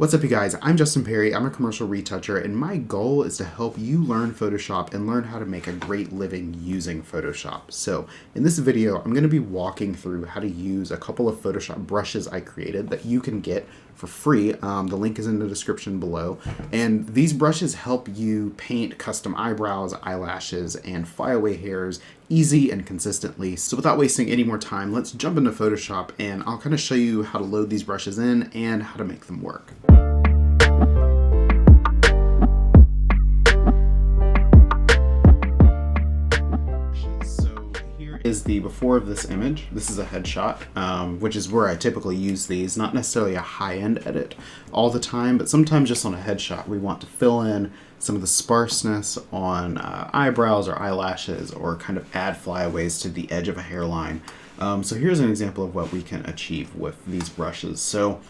What's up, you guys? I'm Justin Perry. I'm a commercial retoucher, and my goal is to help you learn Photoshop and learn how to make a great living using Photoshop. So in this video, I'm going to be walking through how to use a couple of Photoshop brushes I created that you can get for free. The link is in the description below. And these brushes help you paint custom eyebrows, eyelashes, and flyaway hairs easy and consistently. So without wasting any more time, let's jump into Photoshop and I'll kind of show you how to load these brushes in and how to make them work. Is the before of this image. This is a headshot, which is where I typically use these. Not necessarily a high-end edit all the time, but sometimes just on a headshot we want to fill in some of the sparseness on eyebrows or eyelashes, or kind of add flyaways to the edge of a hairline. So here's an example of what we can achieve with these brushes. So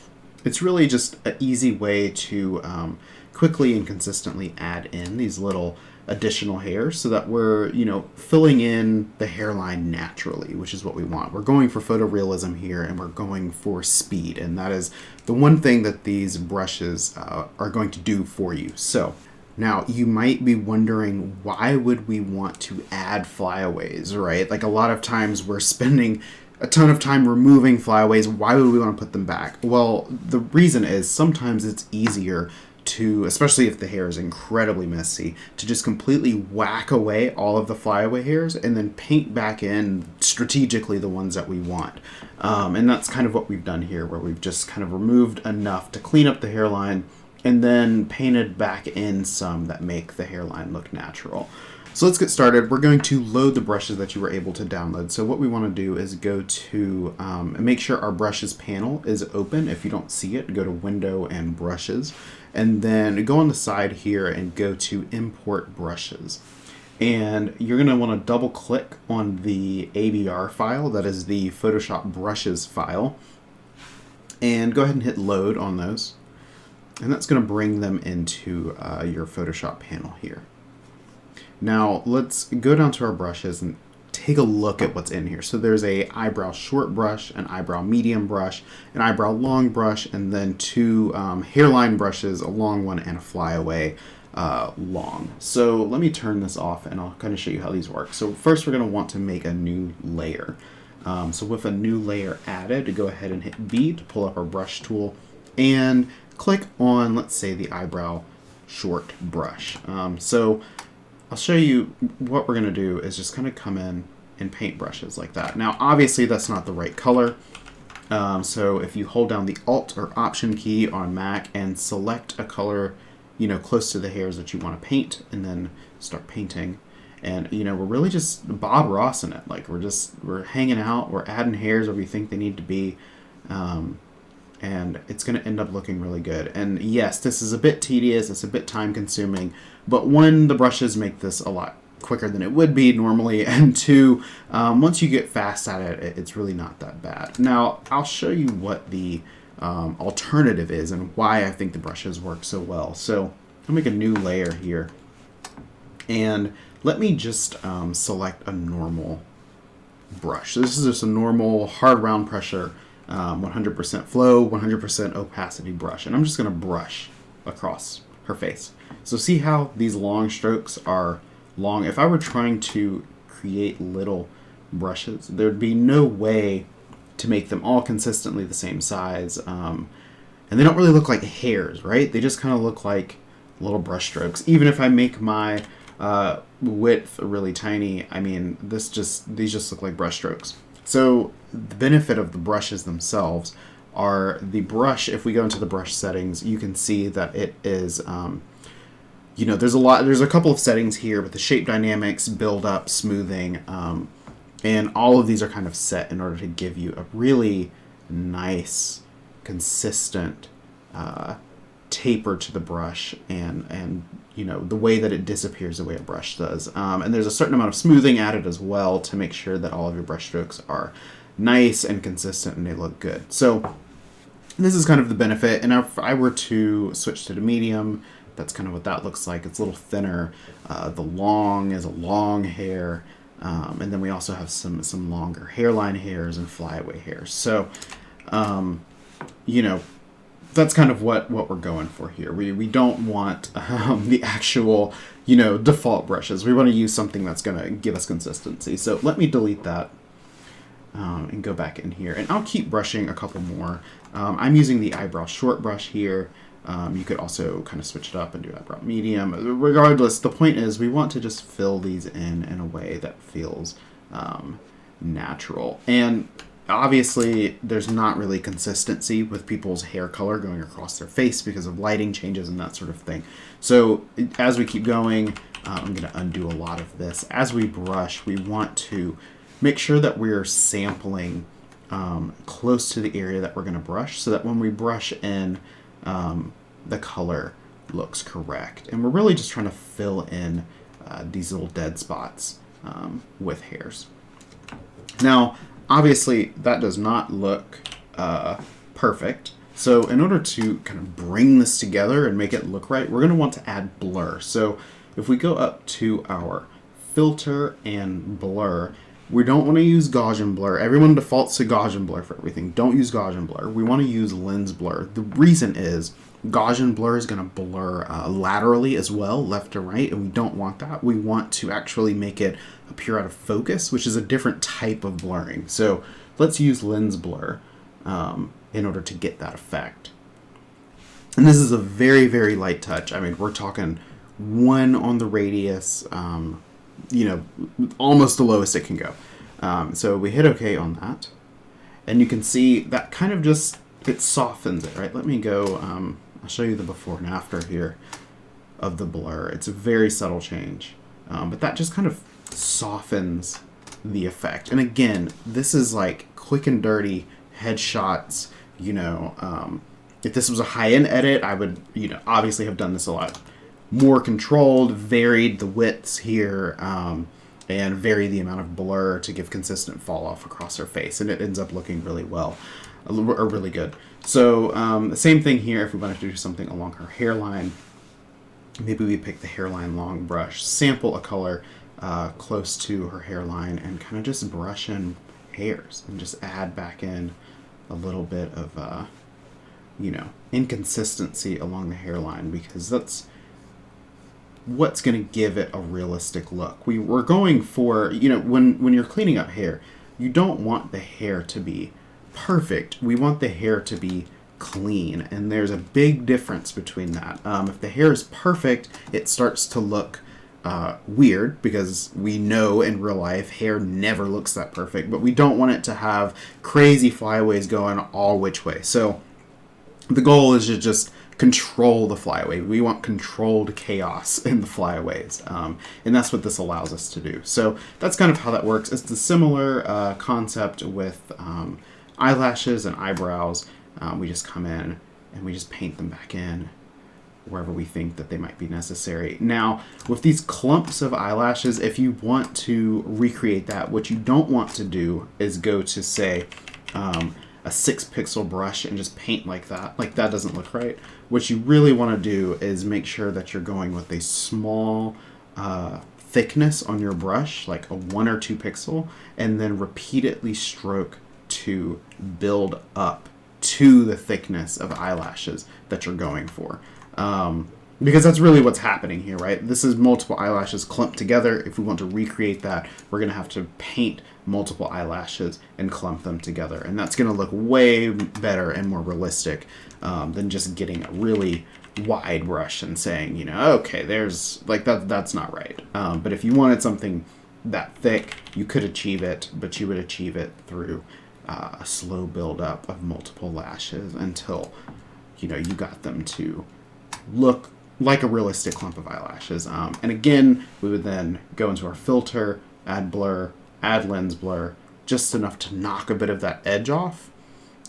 it's really just an easy way to quickly and consistently add in these little additional hairs so that we're, filling in the hairline naturally, which is what we want. We're going for photorealism here, and we're going for speed, and that is the one thing that these brushes are going to do for you. So now you might be wondering, why would we want to add flyaways, right? Like, a lot of times we're spending a ton of time removing flyaways. Why would we want to put them back? Well, the reason is sometimes it's easier to, especially if the hair is incredibly messy, to just completely whack away all of the flyaway hairs and then paint back in strategically the ones that we want. And that's kind of what we've done here, where we've just kind of removed enough to clean up the hairline and then painted back in some that make the hairline look natural. So let's get started. We're going to load the brushes that you were able to download. So what we want to do is go to, make sure our brushes panel is open. If you don't see it, go to Window and Brushes, and then go on the side here and go to Import Brushes. And you're going to want to double click on the ABR file, that is the Photoshop brushes file, and go ahead and hit load on those. And that's going to bring them into your Photoshop panel here. Now let's go down to our brushes and take a look at what's in here. So there's a eyebrow short brush, an eyebrow medium brush, an eyebrow long brush, and then two hairline brushes, a long one and a flyaway long. So let me turn this off and I'll kind of show you how these work. So first we're going to want to make a new layer. So with a new layer added, go ahead and hit B to pull up our brush tool and click on, let's say, the eyebrow short brush. So I'll show you what we're going to do is just kind of come in and paint brushes like that. Now, obviously, that's not the right color. So if you hold down the Alt or Option key on Mac and select a color, close to the hairs that you want to paint, and then start painting. And, we're really just Bob Ross in it. Like, we're hanging out, we're adding hairs where we think they need to be. And it's going to end up looking really good. And yes, this is a bit tedious, it's a bit time consuming, but one, the brushes make this a lot quicker than it would be normally, and two, once you get fast at it, it's really not that bad. Now, I'll show you what the alternative is and why I think the brushes work so well. So I'll make a new layer here, and let me just select a normal brush. So this is just a normal hard round pressure 100% flow, 100% opacity brush, and I'm just going to brush across her face. So see how these long strokes are long? If I were trying to create little brushes, there'd be no way to make them all consistently the same size, and they don't really look like hairs, right? They just kind of look like little brush strokes. Even if I make my width really tiny, I mean, these just look like brush strokes. So the benefit of the brushes themselves are the brush. If we go into the brush settings, you can see that it is, there's a couple of settings here, but the shape dynamics, build up, smoothing, and all of these are kind of set in order to give you a really nice, consistent taper to the brush, and the way that it disappears the way a brush does. And there's a certain amount of smoothing added as well to make sure that all of your brush strokes are nice and consistent and they look good. So this is kind of the benefit. And if I were to switch to the medium, that's kind of what that looks like. It's a little thinner. The long is a long hair. And then we also have some longer hairline hairs and flyaway hairs. So, that's kind of what we're going for here. We don't want the actual, you know, default brushes. We want to use something that's going to give us consistency. So let me delete that and go back in here. And I'll keep brushing a couple more. I'm using the eyebrow short brush here. You could also kind of switch it up and do eyebrow medium. Regardless, the point is we want to just fill these in a way that feels natural. And obviously, there's not really consistency with people's hair color going across their face because of lighting changes and that sort of thing. So as we keep going, I'm going to undo a lot of this. As we brush, we want to make sure that we're sampling close to the area that we're going to brush so that when we brush in, the color looks correct. And we're really just trying to fill in these little dead spots with hairs. Now, obviously, that does not look perfect. So in order to kind of bring this together and make it look right, we're going to want to add blur. So if we go up to our filter and blur, we don't want to use Gaussian blur. Everyone defaults to Gaussian blur for everything. Don't use Gaussian blur. We want to use lens blur. The reason is Gaussian blur is going to blur laterally as well, left to right, and we don't want that. We want to actually make it appear out of focus, which is a different type of blurring. So let's use lens blur in order to get that effect. And this is a very, very light touch. I mean, we're talking 1 on the radius, you know, almost the lowest it can go. So we hit OK on that. And you can see that kind of just, it softens it, right? Let me go, I'll show you the before and after here of the blur. It's a very subtle change. But that just kind of softens the effect. And again, this is like quick and dirty headshots. You know, if this was a high-end edit, I would, you know, obviously have done this a lot more controlled, varied the widths here, and vary the amount of blur to give consistent fall off across her face. And it ends up looking really well, or really good. So the same thing here if we wanted to do something along her hairline. Maybe we pick the hairline long brush, sample a color close to her hairline, and kind of just brush in hairs and just add back in a little bit of, you know, inconsistency along the hairline, because that's what's going to give it a realistic look. We're going for, you know, when you're cleaning up hair, you don't want the hair to be perfect. We want the hair to be clean, and there's a big difference between that. If the hair is perfect, it starts to look weird, because we know in real life hair never looks that perfect, but we don't want it to have crazy flyaways going all which way. So the goal is to just control the flyaway. We want controlled chaos in the flyaways, and that's what this allows us to do. So that's kind of how that works. It's a similar concept with eyelashes and eyebrows. We just come in and we just paint them back in wherever we think that they might be necessary. Now, with these clumps of eyelashes, if you want to recreate that, what you don't want to do is go to, say, a 6-pixel brush and just paint like that. Like, that doesn't look right. What you really want to do is make sure that you're going with a small thickness on your brush, like a 1 or 2 pixel, and then repeatedly stroke to build up to the thickness of eyelashes that you're going for. Because that's really what's happening here, right? This is multiple eyelashes clumped together. If we want to recreate that, we're going to have to paint multiple eyelashes and clump them together. And that's going to look way better and more realistic than just getting a really wide brush and saying, you know, okay, there's, like, that's not right. But if you wanted something that thick, you could achieve it, but you would achieve it through a slow build-up of multiple lashes until, you know, you got them to look like a realistic clump of eyelashes. And again, we would then go into our filter, add blur, add lens blur, just enough to knock a bit of that edge off.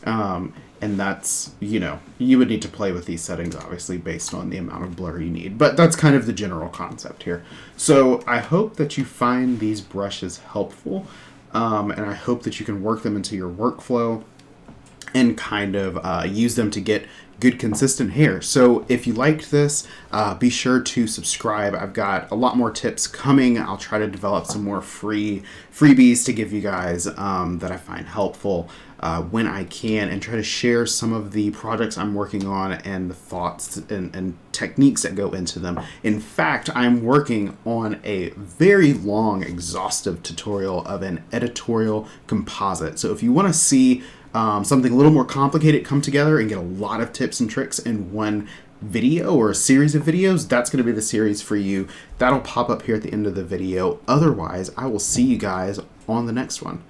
And that's, you know, you would need to play with these settings, obviously, based on the amount of blur you need. But that's kind of the general concept here. So I hope that you find these brushes helpful, and I hope that you can work them into your workflow and kind of use them to get good consistent hair. So if you liked this, be sure to subscribe. I've got a lot more tips coming. I'll try to develop some more freebies to give you guys that I find helpful. when I can, and try to share some of the projects I'm working on and the thoughts and techniques that go into them. In fact, I'm working on a very long, exhaustive tutorial of an editorial composite. So if you want to see something a little more complicated come together and get a lot of tips and tricks in one video or a series of videos, that's going to be the series for you. That'll pop up here at the end of the video. Otherwise, I will see you guys on the next one.